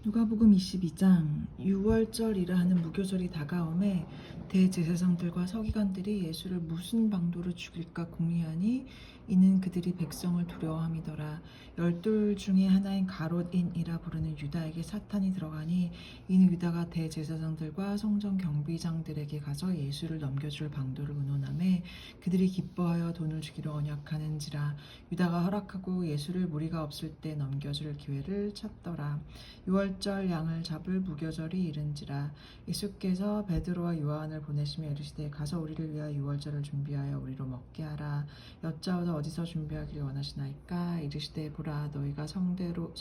누가복음 22장. 6월절이라 하는 무교절이 다가오매 대제사장들과 서기관들이 예수를 무슨 방도로 죽일까 궁리하니 이는 그들이 백성을 두려워함이더라. 열둘 중에 하나인 가롯인이라 부르는 유다에게 사탄이 들어가니 이는 유다가 대제사장들과 성전 경비장들에게 가서 예수를 넘겨줄 방도를 의논하매 그들이 기뻐하여 돈을 주기로 언약하는지라. 유다가 허락하고 예수를 무리가 없을 때 넘겨줄 기회를 찾더라. 6월절 양을 잡을 무교절이 이른지라. 예수께서 베드로와 요한을 보내시며 이르시되 가서 우리를 위하여 6월절을 준비하여 우리로 먹게 하라. 여짜오되 어디서 준비하기를 원하시나이까. 이르시되 보라, 너희가 성내로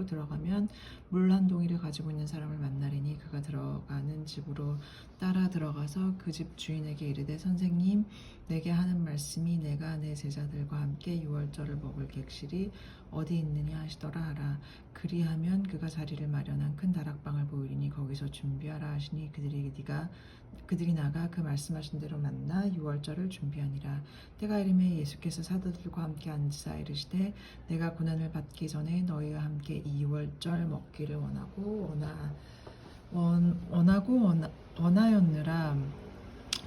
들어가면 물 한 동이를 가지고 있는 사람을 만나리니 그가 들어가는 집으로 따라 들어가서 그 집 주인에게 이르되 선생님, 내게 하는 말씀이 내가 내 제자들과 함께 6월절을 먹을 객실이 어디 있느냐 하시더라 하라. 그리하면 그가 자리를 마련한 큰 다락방을 보이리니 거기서 준비하라 하시니 그들이 나가 그 말씀하신 대로 만나 6월절을 준비하니라. 때가 이르매 예수께서 사도들과 함께 앉으사 이르시되 내가 고난을 받기 전에 너희와 함께 이 6월절 먹기를 원하였느라.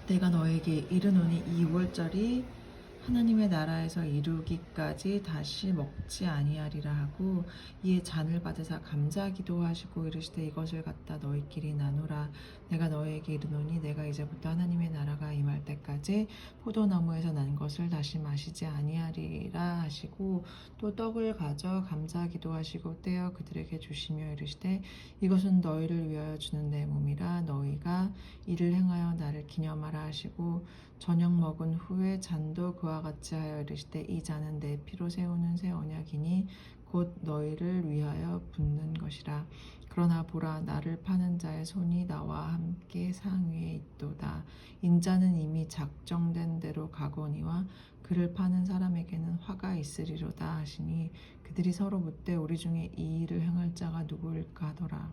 내가 너에게 이르노니 이 6월절이 하나님의 나라에서 이루기까지 다시 먹지 아니하리라 하고 이에 잔을 받으사 감사기도 하시고 이르시되 이것을 갖다 너희끼리 나누라. 내가 너희에게 이르노니 내가 이제부터 하나님의 나라가 임할 때까지 포도나무에서 난 것을 다시 마시지 아니하리라 하시고 또 떡을 가져 감사기도 하시고 떼어 그들에게 주시며 이르시되 이것은 너희를 위하여 주는 내 몸이라. 너희가 이를 행하여 나를 기념하라 하시고 저녁 먹은 후에 잔도 그와 같이 하여 이르시되 이 잔은 내 피로 세우는 새 언약이니 곧 너희를 위하여 붓는 것이라. 그러나 보라, 나를 파는 자의 손이 나와 함께 상 위에 있도다. 인자는 이미 작정된 대로 가거니와 그를 파는 사람에게는 화가 있으리로다 하시니 그들이 서로 묻되 우리 중에 이 일을 행할 자가 누구일까 하더라.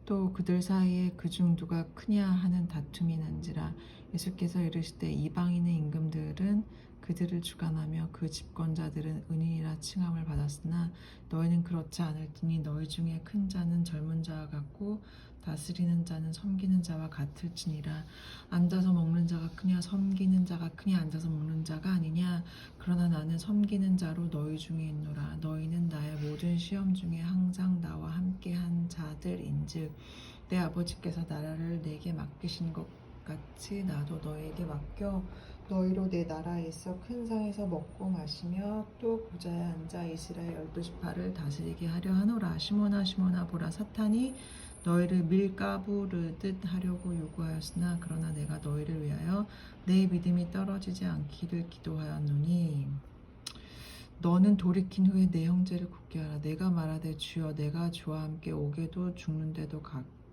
또 그들 사이에 그중 누가 크냐 하는 다툼이 난지라. 예수께서 이르시되 이방인의 임금들은 그들을 주관하며 그 집권자들은 은인이라 칭함을 받았으나 너희는 그렇지 않을지니 너희 중에 큰 자는 젊은 자와 같고 다스리는 자는 섬기는 자와 같을지니라. 앉아서 먹는 자가 크냐 섬기는 자가 크냐. 앉아서 먹는 자가 아니냐. 그러나 나는 섬기는 자로 너희 중에 있노라. 너희는 나의 모든 시험 중에 항상 나와 함께한 자들인즉 내 아버지께서 나라를 내게 맡기신 것 같이 나도 너희에게 맡겨 너희로 내 나라에 있어 큰 상에서 먹고 마시며 또 보좌에 앉아 이스라엘 12지파를 다스리게 하려 하노라. 시몬아 시몬아, 보라, 사탄이 너희를 밀가부르듯 하려고 요구하였으나 그러나 내가 너희를 위하여 내 믿음이 떨어지지 않기를 기도하였노니 너는 돌이킨 후에 내 형제를 굳게 하라. 내가 말하되 주여 내가 주와 함께 오게도 죽는데도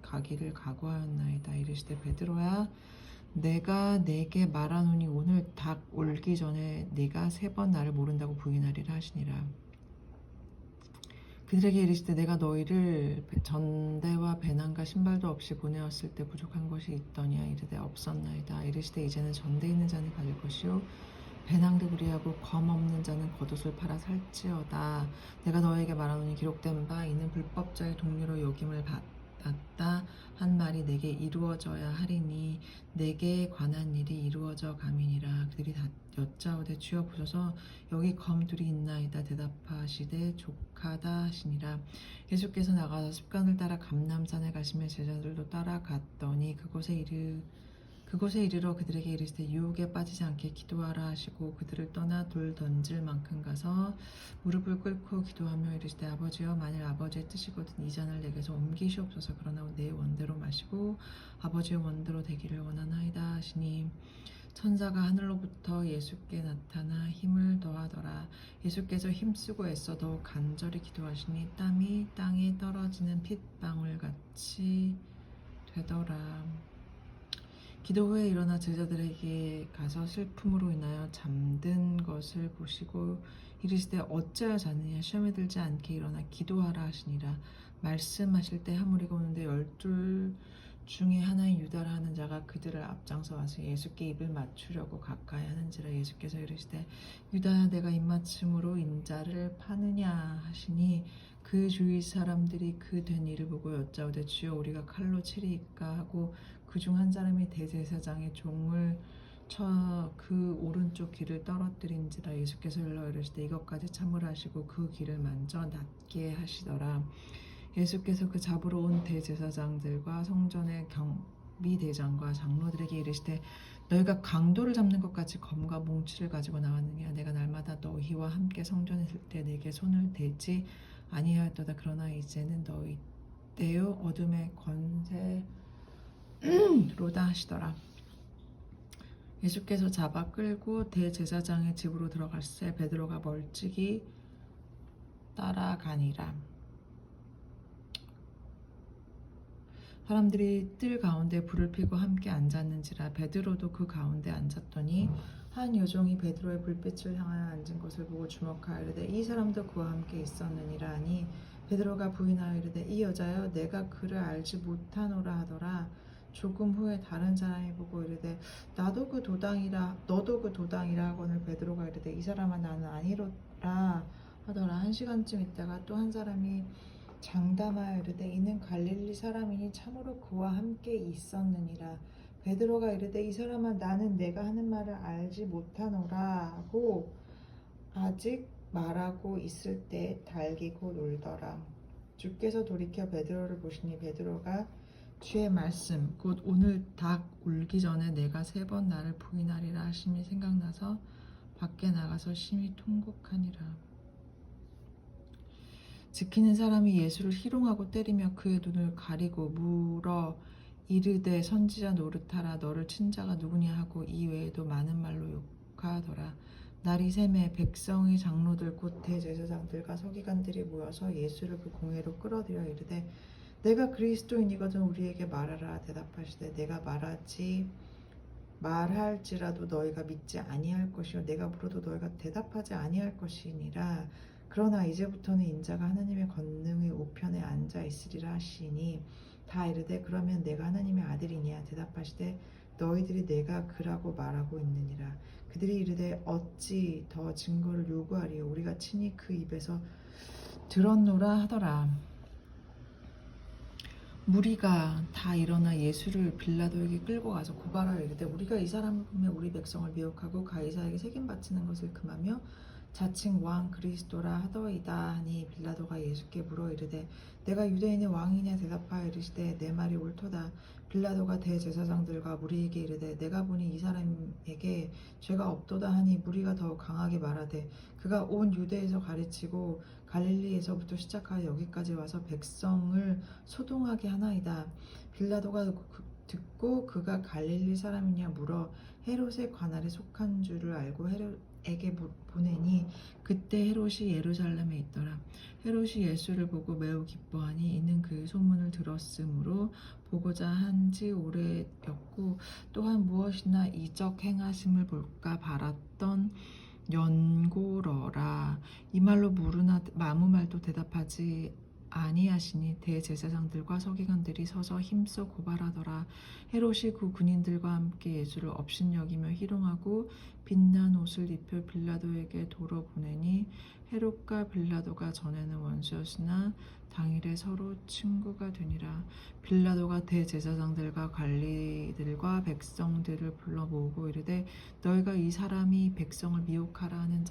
가기를 각오하였나이다. 이르시되 베드로야, 내가 내게 말하노니 오늘 닭 울기 전에 네가 3번 나를 모른다고 부인하리라 하시니라. 그들에게 이르시되 내가 너희를 전대와 배낭과 신발도 없이 보내었을 때 부족한 것이 있더냐. 이르되 없었나이다. 이르시되 이제는 전대 있는 자는 가질 것이요 배낭도 그리하고 검 없는 자는 겉옷을 팔아 살지어다. 내가 너에게 말하노니 기록된 바 이는 불법자의 동료로 여김을 받았다 한 말이 내게 이루어져야 하리니 내게 관한 일이 이루어져 감이니라. 그들이 다 여짜오되 주여 보소서 여기 검 둘이 있나이다. 대답하시되 족하다 하시니라. 예수께서 나가서 습관을 따라 감람산에 가시며 제자들도 따라갔더니 그곳에 이르러 그들에게 이르시되 유혹에 빠지지 않게 기도하라 하시고 그들을 떠나 돌 던질 만큼 가서 무릎을 꿇고 기도하며 이르시되 아버지여, 만일 아버지의 뜻이거든 이 잔을 내게서 옮기시옵소서. 그러나 내 원대로 마시고 아버지의 원대로 되기를 원하나이다 하시니 천사가 하늘로부터 예수께 나타나 힘을 더하더라. 예수께서 힘쓰고 애써 더욱 간절히 기도하시니 땀이 땅에 떨어지는 핏방울같이 되더라. 기도 후에 일어나 제자들에게 가서 슬픔으로 인하여 잠든 것을 보시고 이르시되 어찌하여 자느냐. 시험에 들지 않게 일어나 기도하라 하시니라. 말씀하실 때 하물이가 오는데 12 중에 하나인 유다라 하는 자가 그들을 앞장서 와서 예수께 입을 맞추려고 가까이 하는지라. 예수께서 이르시되 유다야, 내가 입맞춤으로 인자를 파느냐 하시니 그 주위 사람들이 그 된 일을 보고 여짜오되 주여 우리가 칼로 치리이까 하고 그 중 한 사람이 대제사장의 종을 쳐 그 오른쪽 귀를 떨어뜨린지라. 예수께서 일러 이르시되 이것까지 참으라 하시고 그 귀를 만져 낫게 하시더라. 예수께서 그 잡으러 온 대제사장들과 성전의 경비대장과 장로들에게 이르시되 너희가 강도를 잡는 것 같이 검과 몽치를 가지고 나왔느냐. 내가 날마다 너희와 함께 성전에 있을 때 내게 손을 대지 아니하였도다. 그러나 이제는 너희 때요 어둠의 권세로다 하시더라. 예수께서 잡아 끌고 대제사장의 집으로 들어갈새 베드로가 멀찍이 따라가니라. 사람들이 뜰 가운데 불을 피고 함께 앉았는지라. 베드로도 그 가운데 앉았더니 한 여종이 베드로의 불빛을 향하여 앉은 것을 보고 주목하여 이르되 이 사람도 그와 함께 있었느니라 하니 베드로가 부인하여 이르되 이 여자여 내가 그를 알지 못하노라 하더라. 조금 후에 다른 사람이 보고 이르되 나도 그 도당이라 너도 그 도당이라 하거늘 베드로가 이르되 이 사람아 나는 아니로라 하더라. 1시간쯤 있다가 또 한 사람이 장담하여 이르되 이는 갈릴리 사람이니 참으로 그와 함께 있었느니라. 베드로가 이르되 이 사람아 나는 내가 하는 말을 알지 못하노라 하고 아직 말하고 있을 때 닭이 곧 울더라. 주께서 돌이켜 베드로를 보시니 베드로가 주의 말씀 곧 오늘 닭 울기 전에 내가 3번 나를 부인하리라 하심이 생각나서 밖에 나가서 심히 통곡하니라. 지키는 사람이 예수를 희롱하고 때리며 그의 눈을 가리고 물어 이르되 선지자 노릇하라 너를 친 자가 누구냐 하고 이 외에도 많은 말로 욕하더라. 날이 새매 백성의 장로들 곧 대제사장들과 서기관들이 모여서 예수를 그 공회로 끌어들여 이르되 내가 그리스도인이거든 우리에게 말하라. 대답하시되 내가 말할지라도 너희가 믿지 아니할 것이요 내가 물어도 너희가 대답하지 아니할 것이니라. 그러나 이제부터는 인자가 하나님의 권능의 우편에 앉아 있으리라 하시니 다 이르되 그러면 내가 하나님의 아들이냐. 대답하시되 너희들이 내가 그라고 말하고 있느니라. 그들이 이르되 어찌 더 증거를 요구하리요. 우리가 친히 그 입에서 들었노라 하더라. 무리가 다 일어나 예수를 빌라도에게 끌고 가서 고발하여 이르되 우리가 이 사람을 보며 우리 백성을 미혹하고 가이사에게 책임 바치는 것을 금하며 자칭 왕 그리스도라 하더이다 하니 빌라도가 예수께 물어 이르되 내가 유대인의 왕이냐. 대답하여 이르시되 내 말이 옳도다. 빌라도가 대제사장들과 무리에게 이르되 내가 보니 이 사람에게 죄가 없도다 하니 무리가 더욱 강하게 말하되 그가 온 유대에서 가르치고 갈릴리에서부터 시작하여 여기까지 와서 백성을 소동하게 하나이다. 빌라도가 듣고 그가 갈릴리 사람이냐 물어 헤롯의 관할에 속한 줄을 알고 헤롯에게 보내니 그때 헤롯이 예루살렘에 있더라. 헤롯이 예수를 보고 매우 기뻐하니 이는 그 소문을 들었으므로 보고자 한지 오래였고 또한 무엇이나 이적 행하심을 볼까 바랐던 연고러라. 이 말로 물으나 아무 말도 대답하지 아니하시니 대제사장들과 서기관들이 서서 힘써 고발하더라. 헤롯이 그 군인들과 함께 예수를 업신여기며 희롱하고 빛난 옷을 입혀 빌라도에게 도로 보내니 헤롯과 빌라도가 전에는 원수였으나 당일에 서로 친구가 되니라. 빌라도가 대제사장들과 관리들과 백성들을 불러 모으고 이르되 너희가 이 사람이 백성을 미혹하라 하는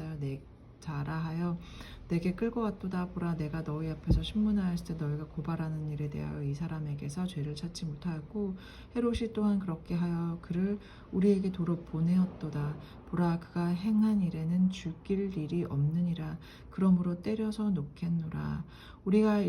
자라 하여 내게 끌고 왔도다. 보라 내가 너희 앞에서 신문하였을 때 너희가 고발하는 일에 대하여 이 사람에게서 죄를 찾지 못하였고 헤롯이 또한 그렇게 하여 그를 우리에게 도로 보내었도다. 보라 그가 행한 일에는 죽일 일이 없느니라. 그러므로 때려서 놓겠노라. 무리가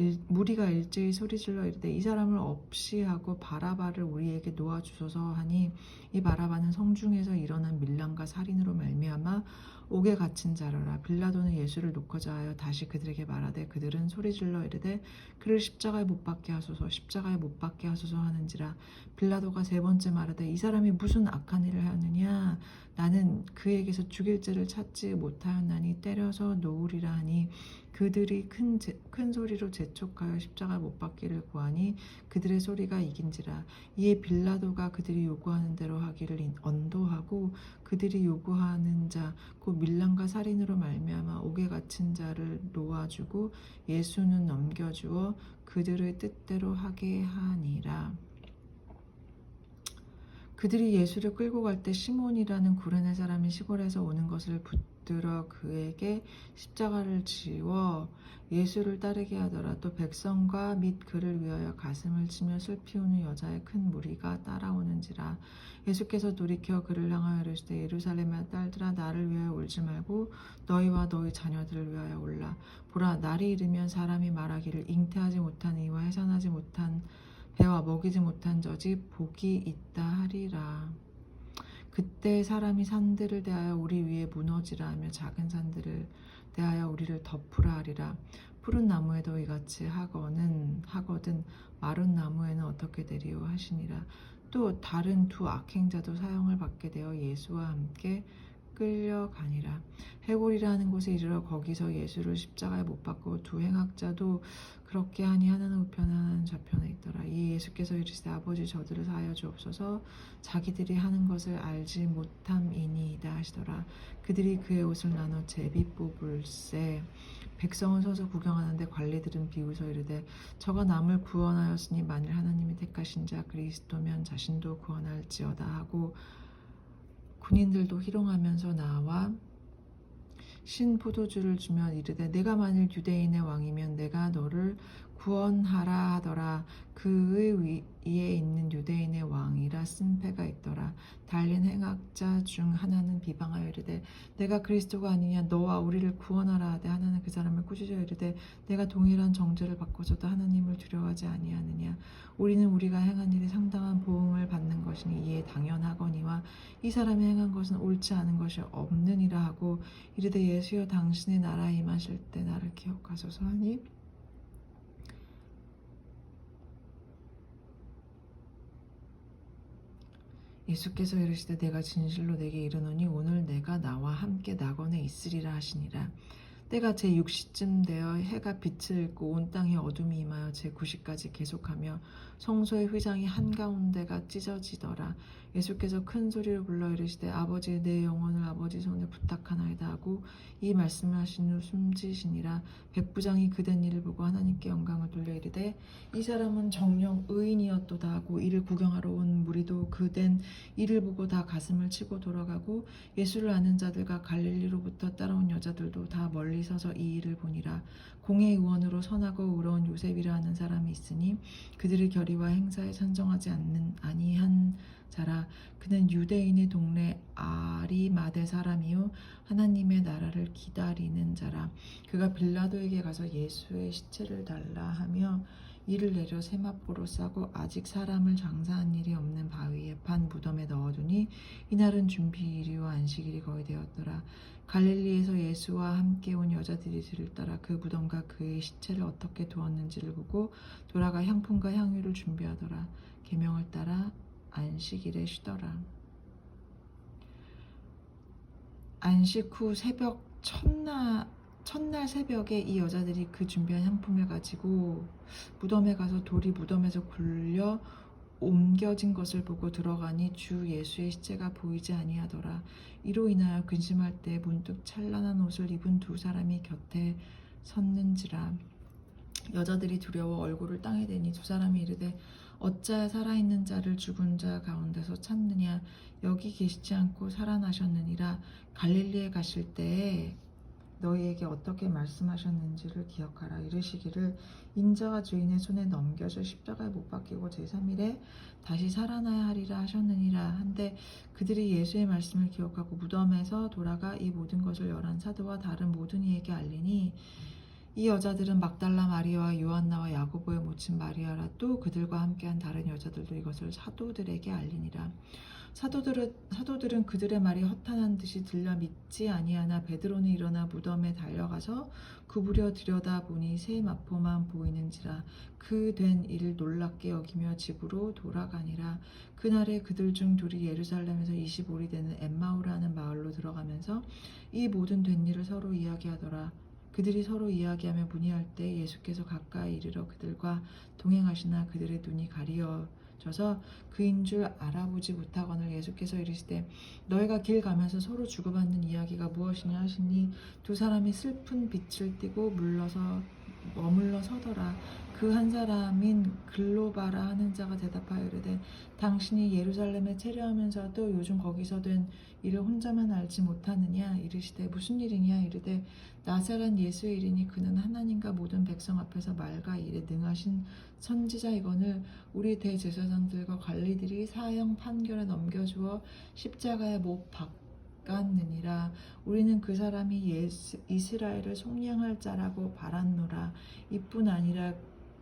일제히 소리질러 이르되 이 사람을 없이 하고 바라바를 우리에게 놓아주소서 하니 이 바라바는 성중에서 일어난 밀랑과 살인으로 말미암아 옥에 갇힌 자라라. 빌라도는 예수를 놓고자 하여 다시 그들에게 말하되 그들은 소리질러 이르되 그를 십자가에 못 박게 하소서 십자가에 못 박게 하소서 하는지라. 빌라도가 3번째 말하되 이 사람이 무슨 악한 일을 하였느냐. 나는 그에게서 죽일 죄를 찾지 못하였나니 때려서 놓으리라 하니 그들이 큰 소리로 재촉하여 십자가 못 박기를 구하니 그들의 소리가 이긴지라. 이에 빌라도가 그들이 요구하는 대로 하기를 언도하고 그들이 요구하는 자 곧 밀란과 살인으로 말미암아 옥에 갇힌 자를 놓아주고 예수는 넘겨주어 그들의 뜻대로 하게 하니라. 그들이 예수를 끌고 갈 때 시몬이라는 구레네 사람이 시골에서 오는 것을 붙들어 그에게 십자가를 지워 예수를 따르게 하더라. 또 백성과 및 그를 위하여 가슴을 치며 슬피 우는 여자의 큰 무리가 따라오는지라. 예수께서 돌이켜 그를 향하여 이르시되 예루살렘의 딸들아 나를 위하여 울지 말고 너희와 너희 자녀들을 위하여 울라. 보라 날이 이르면 사람이 말하기를 잉태하지 못한 이와 해산하지 못한 배와 먹이지 못한 저지 복이 있다 하리라. 그때 사람이 산들을 대하여 우리 위에 무너지라 하며 작은 산들을 대하여 우리를 덮으라 하리라. 푸른 나무에도 이같이 하거든 마른 나무에는 어떻게 되리요 하시니라. 또 다른 두 악행자도 사형을 받게 되어 예수와 함께 끌려가니라. 해골이라는 곳에 이르러 거기서 예수를 십자가에 못 박고 두 행악자도 그렇게 하니 하나는 우편에 하나는 좌편에 있더라. 이 예수께서 이르시되 아버지 저들을 사하여 주옵소서 자기들이 하는 것을 알지 못함이니이다 하시더라. 그들이 그의 옷을 나눠 제비 뽑을세. 백성은 서서 구경하는데 관리들은 비웃어 이르되 저가 남을 구원하였으니 만일 하나님이 택하신 자 그리스도면 자신도 구원할지어다 하고 군인들도 희롱하면서 나와 신 포도주를 주며 이르되 내가 만일 유대인의 왕이면 내가 너를 구원하라 하더라. 그의 위에 있는 유대인의 왕이라 쓴 패가 있더라. 달린 행악자 중 하나는 비방하여 이르되 내가 그리스도가 아니냐 너와 우리를 구원하라 하되 하나는 그 사람을 꾸짖어 이르되 내가 동일한 정죄를 받고서도 하나님을 두려워하지 아니하느냐. 우리는 우리가 행한 일이 상당한 보응을 받는 것이니 이에 당연하거니와 이 사람이 행한 것은 옳지 않은 것이 없느니라 하고 이르되 예수여 당신의 나라에 임하실 때 나를 기억하소서 하니 예수께서 이르시되 내가 진실로 내게 이르노니 오늘 내가 나와 함께 낙원에 있으리라 하시니라. 때가 제6시쯤 되어 해가 빛을 잃고 온 땅에 어둠이 임하여 제9시까지 계속하며 성소의 휘장이 한가운데가 찢어지더라. 예수께서 큰 소리로 불러 이르시되 아버지 내 영혼을 아버지 손에 부탁하나이다 하고 이 말씀을 하신 후 숨지시니라. 백부장이 그된 일을 보고 하나님께 영광을 돌려 이르되 이 사람은 정녕 의인이었도다 하고 이를 구경하러 온 무리도 그된 일을 보고 다 가슴을 치고 돌아가고 예수를 아는 자들과 갈릴리로부터 따라온 여자들도 다 멀리 서서 이 일을 보니라. 공의 의원으로 선하고 의로운 요셉이라 하는 사람이 있으니 그들의 결의와 행사에 찬정하지 아니한 자라. 그는 유대인의 동네 아리마대 사람이요 하나님의 나라를 기다리는 자라. 그가 빌라도에게 가서 예수의 시체를 달라 하며 이를 내려 세마포로 싸고 아직 사람을 장사한 일이 없는 바위에 판 무덤에 넣어두니 이날은 준비일이요 안식일이 거의 되었더라. 갈릴리에서 예수와 함께 온 여자들이 뒤를 따라 그 무덤과 그의 시체를 어떻게 두었는지를 보고 돌아가 향품과 향유를 준비하더라. 계명을 따라 안식일에 쉬더라. 안식 후 첫날 새벽에 이 여자들이 그 준비한 향품을 가지고 무덤에 가서 돌이 무덤에서 굴려 옮겨진 것을 보고 들어가니 주 예수의 시체가 보이지 아니하더라. 이로 인하여 근심할 때 문득 찬란한 옷을 입은 두 사람이 곁에 섰는지라. 여자들이 두려워 얼굴을 땅에 대니 두 사람이 이르되 어찌하여 살아있는 자를 죽은 자 가운데서 찾느냐. 여기 계시지 않고 살아나셨느니라. 갈릴리에 가실 때에 너희에게 어떻게 말씀하셨는지를 기억하라. 이르시기를 인자가 주인의 손에 넘겨져 십자가에 못 박히고 제3일에 다시 살아나야 하리라 하셨느니라. 한데 그들이 예수의 말씀을 기억하고 무덤에서 돌아가 이 모든 것을 열한 사도와 다른 모든 이에게 알리니 이 여자들은 막달라 마리아와 요한나와 야고보의 모친 마리아라. 또 그들과 함께한 다른 여자들도 이것을 사도들에게 알리니라. 사도들은 그들의 말이 허탄한 듯이 들려 믿지 아니하나 베드로는 일어나 무덤에 달려가서 구부려 들여다보니 새 마포만 보이는지라. 그 된 일을 놀랍게 여기며 집으로 돌아가니라. 그날에 그들 중 둘이 예루살렘에서 25리 되는 엠마오라는 마을로 들어가면서 이 모든 된 일을 서로 이야기하더라. 그들이 서로 이야기하며 문의할 때 예수께서 가까이 이르러 그들과 동행하시나 그들의 눈이 가리어 져서 그인 줄 알아보지 못하거늘 예수께서 이르시되 너희가 길 가면서 서로 주고받는 이야기가 무엇이냐 하시니 두 사람이 슬픈 빛을 띠고 머물러 서더라. 그 한 사람인 글로바라 하는 자가 대답하여 이르되 당신이 예루살렘에 체류하면서도 요즘 거기서 된 일을 혼자만 알지 못하느냐. 이르시되 무슨 일이냐. 이르되 나사렛 예수의 일이니 그는 하나님과 모든 백성 앞에서 말과 일에 능하신 선지자이거늘 우리 대제사장들과 관리들이 사형 판결에 넘겨주어 십자가에 못 박았느니라. 우리는 그 사람이 이스라엘을 속량할 자라고 바랐노라. 이뿐 아니라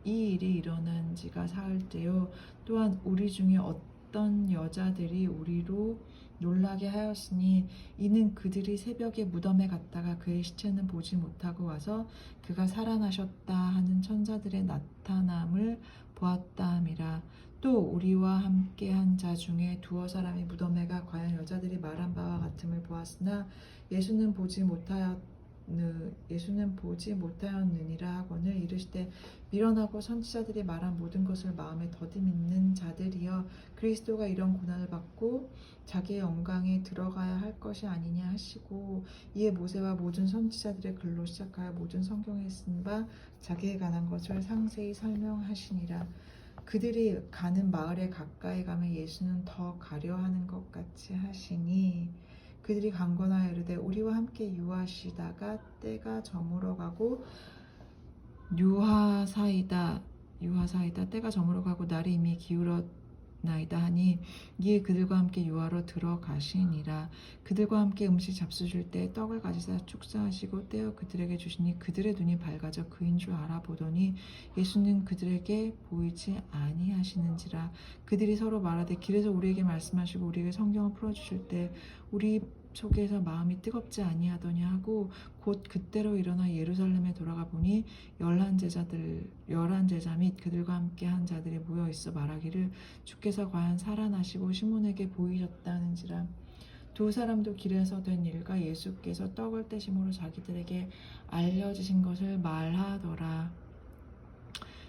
이 일이 일어난 지가 사흘째요. 또한 우리 중에 어떤 여자들이 우리로 놀라게 하였으니 이는 그들이 새벽에 무덤에 갔다가 그의 시체는 보지 못하고 와서 그가 살아나셨다 하는 천사들의 나타남을 보았다 함이라. 또 우리와 함께 한 자 중에 두어 사람이 무덤에 가 과연 여자들이 말한 바와 같음을 보았으나 예수는 보지 못하였느니라 하거늘 이르시되 밀어나고 선지자들이 말한 모든 것을 마음에 더디 믿는 자들이여 그리스도가 이런 고난을 받고 자기의 영광에 들어가야 할 것이 아니냐 하시고 이에 모세와 모든 선지자들의 글로 시작하여 모든 성경에 쓴 바 자기에 관한 것을 상세히 설명하시니라. 그들이 가는 마을에 가까이 가면 예수는 더 가려 하는 것 같이 하시니 그들이 강권하여 이르되 우리와 함께 유하시다가 때가 저물어가고 유하사이다 때가 저물어가고 날이 이미 기울었나이다 하니 이에 그들과 함께 유하로 들어가시니라. 그들과 함께 음식 잡수실 때 떡을 가지사 축사하시고 떼어 그들에게 주시니 그들의 눈이 밝아져 그인 줄 알아보더니 예수는 그들에게 보이지 아니하시는지라. 그들이 서로 말하되 길에서 우리에게 말씀하시고 우리에게 성경을 풀어주실 때 우리 속에서 마음이 뜨겁지 아니하더냐 하고 곧 그때로 일어나 예루살렘에 돌아가 보니 열한 제자 및 그들과 함께 한 자들이 모여 있어 말하기를 주께서 과연 살아나시고 시몬에게 보이셨다는지라. 두 사람도 길에서 된 일과 예수께서 떡을 떼심으로 자기들에게 알려지신 것을 말하더라.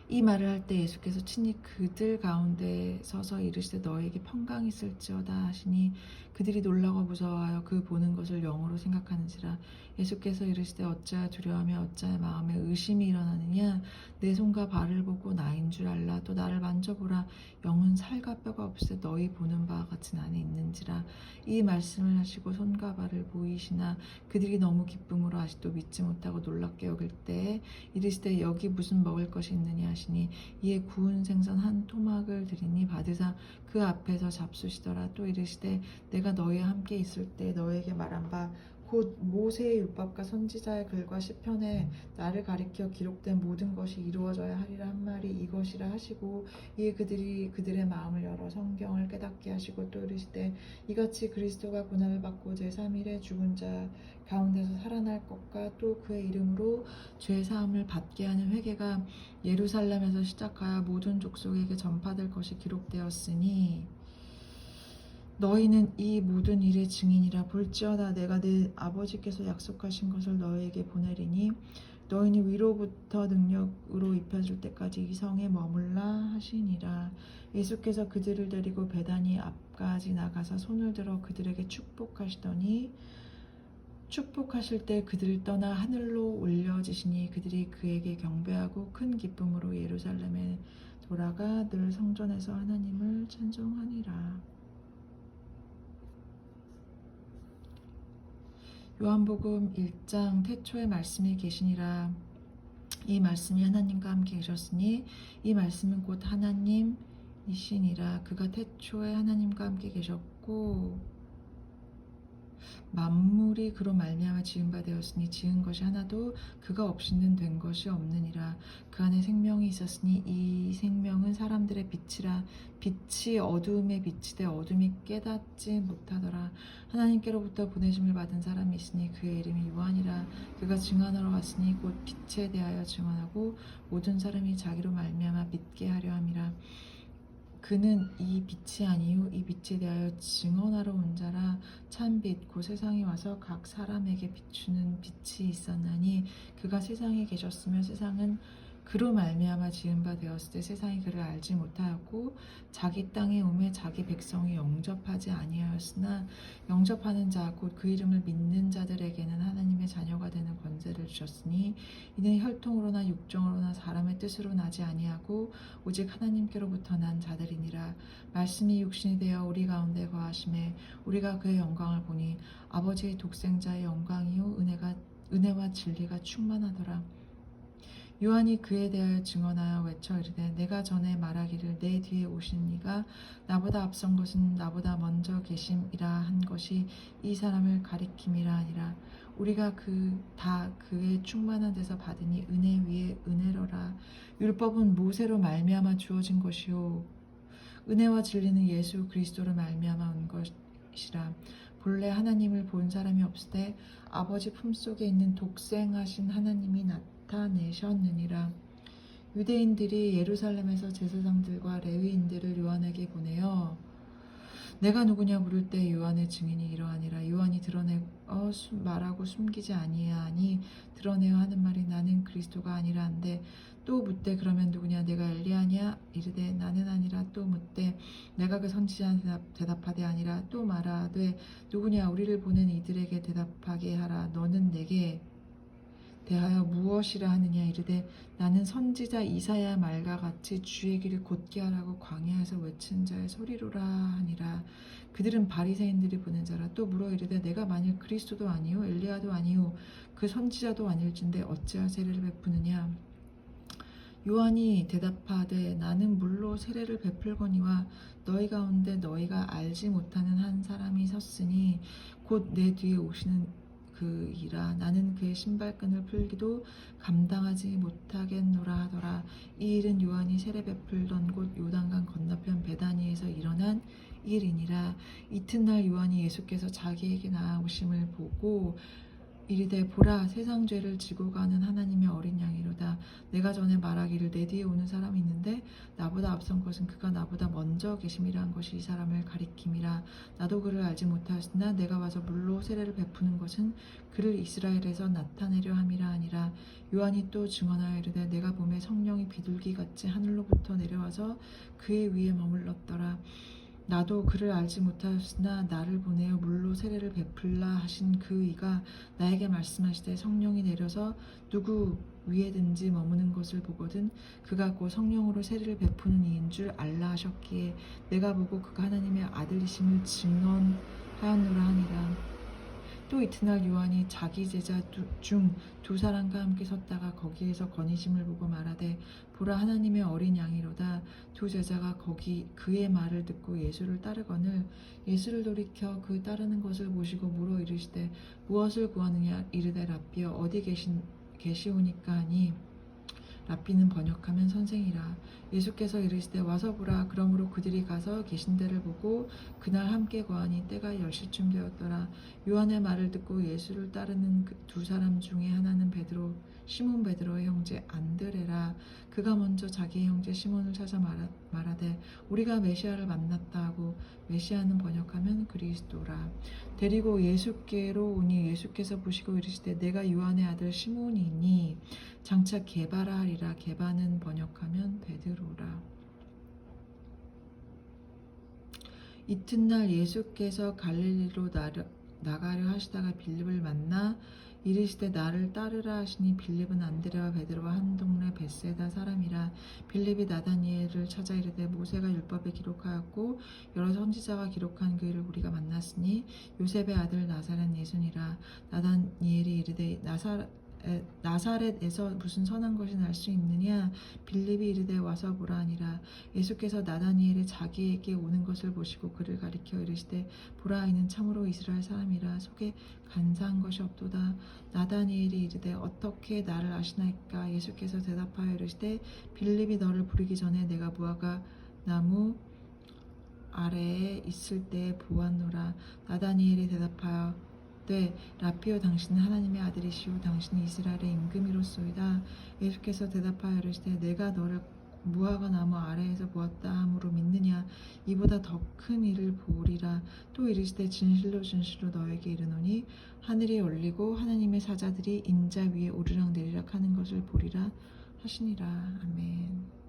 이 말을 할 때 예수께서 친히 그들 가운데 서서 이르시되 너에게 평강이 있을지어다 하시니 그들이 놀라고 무서워하여 그 보는 것을 영으로 생각하는지라. 예수께서 이르시되 어찌하여 두려워하며 어찌하여 마음에 의심이 일어나느냐. 내 손과 발을 보고 나인 줄 알라. 또 나를 만져보라. 영은 살과 뼈가 없으되 너희 보는 바와 같이 안에 있는지라. 이 말씀을 하시고 손과 발을 보이시나 그들이 너무 기쁨으로 아직도 믿지 못하고 놀랍게 여길 때에 이르시되 여기 무슨 먹을 것이 있느냐 하시니 이에 구운 생선 한 토막을 드리니 받으사 그 앞에서 잡수시더라. 또 이르시되 내가 너희와 함께 있을 때 너에게 말한 바 곧 모세의 율법과 선지자의 글과 시편에 나를 가리켜 기록된 모든 것이 이루어져야 하리라 한 말이 이것이라 하시고 이에 그들이 그들의 마음을 열어 성경을 깨닫게 하시고 또 이르시되 이같이 그리스도가 고난을 받고 제3일에 죽은 자 가운데서 살아날 것과 또 그의 이름으로 죄 사함을 받게 하는 회개가 예루살렘에서 시작하여 모든 족속에게 전파될 것이 기록되었으니 너희는 이 모든 일의 증인이라. 볼지어다 내가 내 아버지께서 약속하신 것을 너희에게 보내리니 너희는 위로부터 능력으로 입혀질 때까지 이 성에 머물라 하시니라. 예수께서 그들을 데리고 베다니 앞까지 나가서 손을 들어 그들에게 축복하시더니 축복하실 때 그들을 떠나 하늘로 올려지시니 그들이 그에게 경배하고 큰 기쁨으로 예루살렘에 돌아가 늘 성전에서 하나님을 찬송하니라. 요한복음 1장 태초에 말씀이 계시니라. 이 말씀이 하나님과 함께 계셨으니 이 말씀은 곧 하나님이시니라. 그가 태초에 하나님과 함께 계셨고 만물이 그로 말미암아 지은 바 되었으니 지은 것이 하나도 그가 없이는 된 것이 없느니라. 그 안에 생명이 있었으니 이 생명은 사람들의 빛이라. 빛이 어두움에 비치되 어둠이 깨닫지 못하더라. 하나님께로부터 보내심을 받은 사람이 있으니 그의 이름이 요한이라. 그가 증언하러 왔으니 곧 빛에 대하여 증언하고 모든 사람이 자기로 말미암아 믿게 하려 함이라. 그는 이 빛이 아니요 이 빛에 대하여 증언하러 온 자라. 참빛 곧 세상에 와서 각 사람에게 비추는 빛이 있었나니 그가 세상에 계셨으며 세상은 그로 말미암아 지은 바 되었을 때 세상이 그를 알지 못하였고 자기 땅에 오매 자기 백성이 영접하지 아니하였으나 영접하는 자 곧 그 이름을 믿는 자들에게는 하나님의 자녀가 되는 권세를 주셨으니 이는 혈통으로나 육정으로나 사람의 뜻으로 나지 아니하고 오직 하나님께로부터 난 자들이니라. 말씀이 육신이 되어 우리 가운데 거하심에 우리가 그의 영광을 보니 아버지의 독생자의 영광이요 은혜와 진리가 충만하더라. 요한이 그에 대하여 증언하여 외쳐 이르되 내가 전에 말하기를 내 뒤에 오신 이가 나보다 앞선 것은 나보다 먼저 계심이라 한 것이 이 사람을 가리킴이라 하니라. 우리가 다 그의 충만한 데서 받으니 은혜 위에 은혜로라. 율법은 모세로 말미암아 주어진 것이요 은혜와 진리는 예수 그리스도로 말미암아 온 것이라. 본래 하나님을 본 사람이 없을 때 아버지 품속에 있는 독생하신 하나님이 나타내셨느니라. 유대인들이 예루살렘에서 제사장들과 레위인들을 요한에게 보내어 내가 누구냐 물을 때 요한의 증인이 이러하니라. 요한이 드러내어 말하고 숨기지 아니하니 드러내어 하는 말이 나는 그리스도가 아니라 한데 또 묻되 그러면 누구냐 내가 엘리야냐 이르되 나는 아니라 또 묻되 내가 그 선지자냐 대답하되 아니라 또 말하되 누구냐 우리를 보낸 이들에게 대답하게 하라. 너는 내게 대하여 무엇이라 하느냐 이르되 나는 선지자 이사야 말과 같이 주의 길을 곧게 하라고 광야에서 외친 자의 소리로라 하니라. 그들은 바리새인들이 보낸 자라. 또 물어 이르되 내가 만일 그리스도도 아니요 엘리야도 아니요 그 선지자도 아닐진데 어찌하여 세례를 베푸느냐. 요한이 대답하되 나는 물로 세례를 베풀거니와 너희 가운데 너희가 알지 못하는 한 사람이 섰으니 곧 내 뒤에 오시는 그이라. 나는 그의 신발끈을 풀기도 감당하지 못하겠노라 하더라. 이 일은 요한이 세례 베풀던 곳 요단강 건너편 베다니에서 일어난 일이니라. 이튿날 요한이 예수께서 자기에게 나아오심을 보고 이르되 보라 세상 죄를 지고 가는 하나님의 어린 양이로다. 내가 전에 말하기를 내 뒤에 오는 사람이 있는데 나보다 앞선 것은 그가 나보다 먼저 계심이라 한 것이 이 사람을 가리킴이라. 나도 그를 알지 못하였으나 내가 와서 물로 세례를 베푸는 것은 그를 이스라엘에서 나타내려 함이라 하니라. 요한이 또 증언하여 이르되 내가 보매 성령이 비둘기같이 하늘로부터 내려와서 그의 위에 머물렀더라. 나도 그를 알지 못하였으나 나를 보내어 물로 세례를 베풀라 하신 그 이가 나에게 말씀하시되 성령이 내려서 누구 위에든지 머무는 것을 보거든 그가 곧 성령으로 세례를 베푸는 이인 줄 알라 하셨기에 내가 보고 그가 하나님의 아들이심을 증언하였노라 하니라. 또 이튿날 요한이 자기 제자 중 두 사람과 함께 섰다가 거기에서 건의심을 보고 말하되 보라 하나님의 어린 양이로다. 두 제자가 거기 그의 말을 듣고 예수를 따르거늘 예수를 돌이켜 그 따르는 것을 보시고 물어 이르시되 무엇을 구하느냐 이르되 랍비여 어디 계시오니까 하니 랍비는 번역하면 선생이라. 예수께서 이르시되 와서 보라. 그러므로 그들이 가서 계신 데를 보고 그날 함께 거하니 때가 10시쯤 되었더라. 요한의 말을 듣고 예수를 따르는 그 두 사람 중에 하나는 시몬 베드로의 형제 안드레라. 그가 먼저 자기의 형제 시몬을 찾아 말하되 우리가 메시아를 만났다 하고 메시아는 번역하면 그리스도라. 데리고 예수께로 오니 예수께서 보시고 이르시되 내가 요한의 아들 시몬이니 장차 게바라 하리라. 게바는 번역하면 베드로라. 이튿날 예수께서 갈릴리로 나가려 하시다가 빌립을 만나 이르시되 나를 따르라 하시니 빌립은 안드레와 베드로와 한 동네 벳세다 사람이라. 빌립이 나다니엘을 찾아 이르되 모세가 율법에 기록하였고 여러 선지자가 기록한 그 일을 우리가 만났으니 요셉의 아들 나사렛 예수니라. 나다니엘이 이르되 나사렛에서 무슨 선한 것이 날 수 있느냐. 빌립이 이르되 와서 보라 하니라. 예수께서 나다니엘이 자기에게 오는 것을 보시고 그를 가리켜 이르시되 보라 이는 참으로 이스라엘 사람이라. 속에 간사한 것이 없도다. 나다니엘이 이르되 어떻게 나를 아시나이까. 예수께서 대답하여 이르시되 빌립이 너를 부르기 전에 내가 무화과 나무 아래에 있을 때에 보았노라. 나다니엘이 대답하여 랍비여 당신은 하나님의 아들이시오 당신이 이스라엘의 임금이로소이다. 예수께서 대답하여 이르시되 내가 너를 무화과 나무 아래에서 보았다 함으로 믿느냐. 이보다 더 큰 일을 보리라. 또 이르시되 진실로 진실로 너에게 이르노니 하늘이 열리고 하나님의 사자들이 인자 위에 오르락내리락 하는 것을 보리라 하시니라. 아멘.